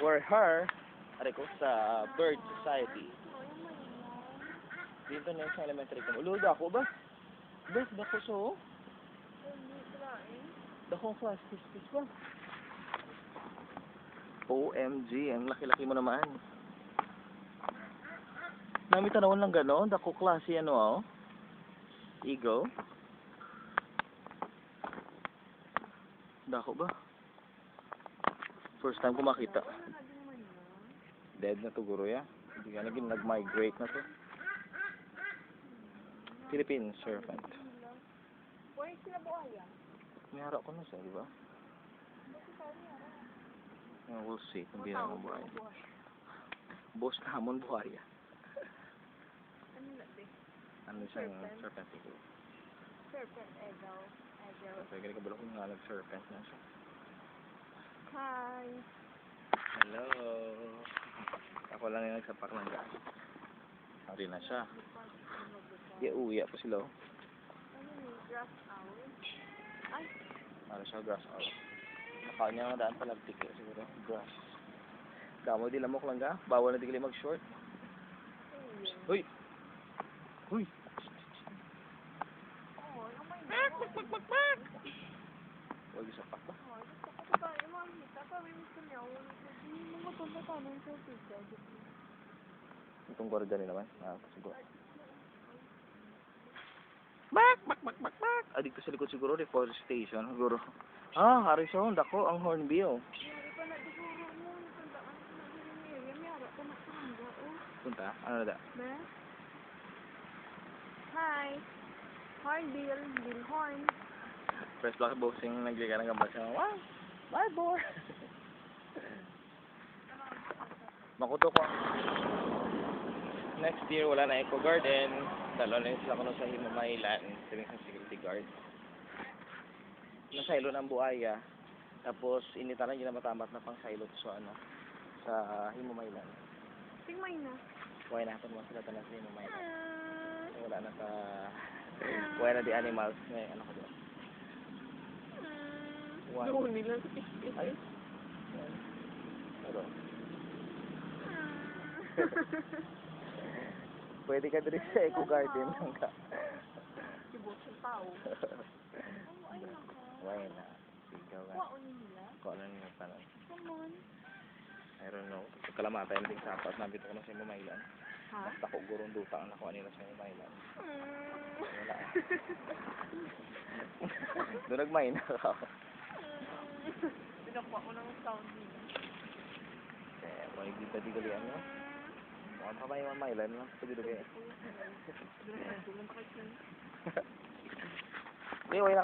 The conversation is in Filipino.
for her, ko sa Bird Society. Dito na sa elementary ko. Ulod ako ba? Bes, dako so? Dakong class, kiss ba? OMG, ang laki-laki mo naman. Nami tanawon lang gano'n, dako klase ano oh. Eagle. Dako ba? First time ko makita. Dead na to guro ya. Hindi ka naging nag-migrate na to. Philippine serpent. Why sila buhaya? May harap ko na siya, di ba? We'll see kung di na ng buhaya. Boss na hamon buhaya. Ano na be? Ano siyang serpent siguro? Serpent, eagle. Kasi ganun kabalo kung nga nag-serpent na siya. Hi! Hello! Ako lang yung nagsapak ng gas. Ari na siya. Uwi pa sila. Ano yung grass owl? Ay! Ano siya, grass owl. Nakaw niya nga daan palagtik siguro. Grass. Damo di lamok lang ka. Bawal na di kali mag-short. Uy! Uy! Oo, naman yun. Huwag isapak ba? Oo, gusto ko pa yung mga hita. Kami gusto niya. Hindi mo ito na tanong sa pizza. Itong gwardiya rin naman. Siguro. Bak! Dito sa likod siguro, reforestation. Siguro. Hari siya. Dako, ang hornbill. Mayari pa na siguro mo. Natandaan ko na din yung area. Mayari pa na karangga. Punta? Ano na da? Be? Hi! Hornbill. Billhorn. Press block boxing nagliga ng gambas siya. Wow! My boy! Makuto ko. Next year, wala na eco garden. Dalo na sila kuno sa Himamaylan. Siling sa security guard. Nasaylo ng buhaya. Tapos, inita lang yun na matamat na pang saylo sa Himamaylan. Tingmay na. Why na mo sila tanan sa Himamaylan. Wala na sa... Why na the animals. May ano ko doon. Doon nila sa picture. Ay. Ano? Pwede ka din sa eco garden lang ka. Sibot sa tao. Ay, naka. Why na? Sigaw ka. Waon nila. Kung ano nyo pa nun. Come on. I don't know. Kalamatay na din sa apas. Nabito ko na sa Himamaylan. Ha? Basta ko gurong duta ang nakuha nila sa Himamaylan. Wala. Doon nagmay na ako. Pinakuha ko ng sound nila. Kaya, may gita-digalian nyo. Mukhang pa may Himamaylan lang. Pwede doon kayo. Tulong pa kayo. Hindi, wala